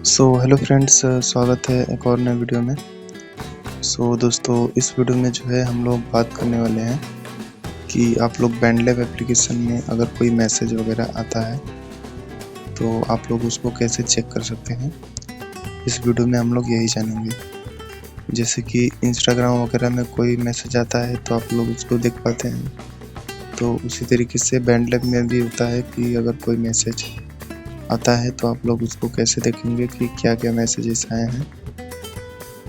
Hello friends, स्वागत है एक और नए वीडियो में। दोस्तों, इस वीडियो में जो है हम लोग बात करने वाले हैं कि आप लोग बैंडलैब एप्लीकेशन में अगर कोई मैसेज वगैरह आता है तो आप लोग उसको कैसे चेक कर सकते हैं। इस वीडियो में हम लोग यही जानेंगे। जैसे कि इंस्टाग्राम वगैरह में कोई मैसेज आता है तो आप लोग उसको देख पाते हैं, तो उसी तरीके से बैंडलैब में भी होता है कि अगर कोई मैसेज आता है तो आप लोग उसको कैसे देखेंगे कि क्या क्या मैसेजेस आए हैं।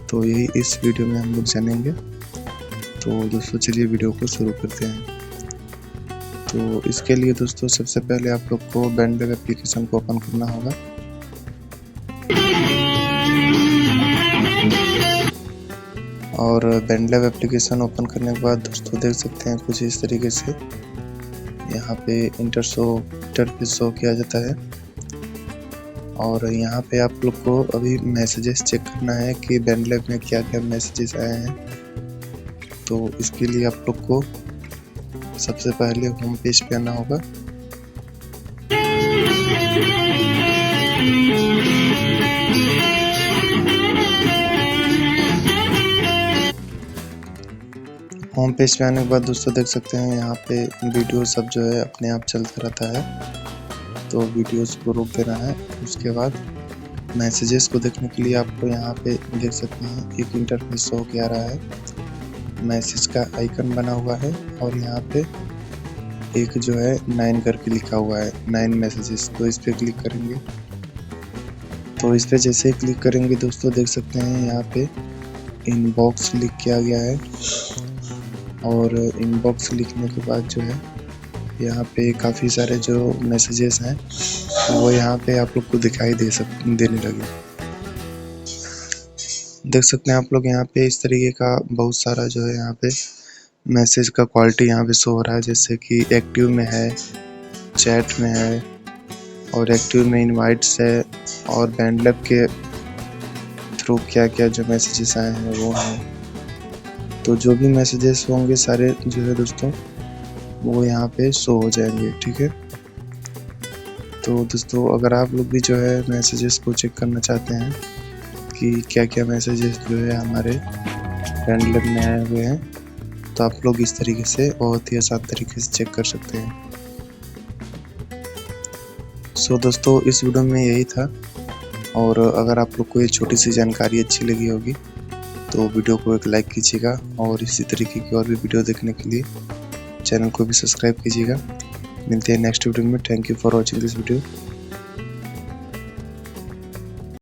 तो यही इस वीडियो में हम लोग जानेंगे। तो दोस्तों, चलिए वीडियो को शुरू करते हैं। तो इसके लिए दोस्तों सबसे पहले आप लोग को बैंडलैब एप्लीकेशन को ओपन करना होगा। और बैंडलैब एप्लीकेशन ओपन करने के बाद दोस्तों देख सकते हैं कुछ इस तरीके से यहाँ पे इंटरफेस शो किया जाता है। और यहाँ पे आप लोग को अभी मैसेजेस चेक करना है कि बैंडलैब में क्या क्या मैसेजेस आए हैं। तो इसके लिए आप लोग को सबसे पहले होम पेज पे आना होगा। होम पेज पे आने के बाद दोस्तों देख सकते हैं यहाँ पे वीडियो सब जो है अपने आप चलता रहता है, तो वीडियोस को रोक देना है। उसके बाद मैसेजेस को देखने के लिए आपको यहाँ पे देख सकते हैं एक इंटरफेस शो किया रहा है, मैसेज का आइकन बना हुआ है और यहाँ पे एक जो है 9 करके लिखा हुआ है, 9 मैसेजेस। तो इस पे क्लिक करेंगे। तो इस पे जैसे ही क्लिक करेंगे दोस्तों देख सकते हैं यहाँ पे इनबॉक्स लिख किया गया है। और इनबॉक्स लिखने के बाद जो है यहाँ पे काफ़ी सारे जो मैसेजेस हैं वो यहाँ पे आप लोग को दिखाई देने लगे। देख सकते हैं आप लोग यहाँ पे इस तरीके का बहुत सारा जो है यहाँ पे मैसेज का क्वालिटी यहाँ पे शो हो रहा है। जैसे कि एक्टिव में है, चैट में है और एक्टिव में इनवाइट्स है और बैंडलैब के थ्रू क्या क्या जो मैसेजेस आए हैं वो हैं। तो जो भी मैसेजेस होंगे सारे जो है दोस्तों वो यहाँ पे शो हो जाएंगे, ठीक है। तो दोस्तों, अगर आप लोग भी जो है मैसेजेस को चेक करना चाहते हैं कि क्या क्या मैसेजेस जो है हमारे बैंडलैब में आए हुए हैं, तो आप लोग इस तरीके से बहुत ही आसान तरीके से चेक कर सकते हैं। दोस्तों, इस वीडियो में यही था। और अगर आप लोग को ये छोटी सी जानकारी अच्छी लगी होगी तो वीडियो को एक लाइक कीजिएगा और इसी तरीके की और भी वीडियो देखने के लिए चैनल को भी सब्सक्राइब कीजिएगा। मिलते हैं नेक्स्ट वीडियो में। Thank you for watching this video.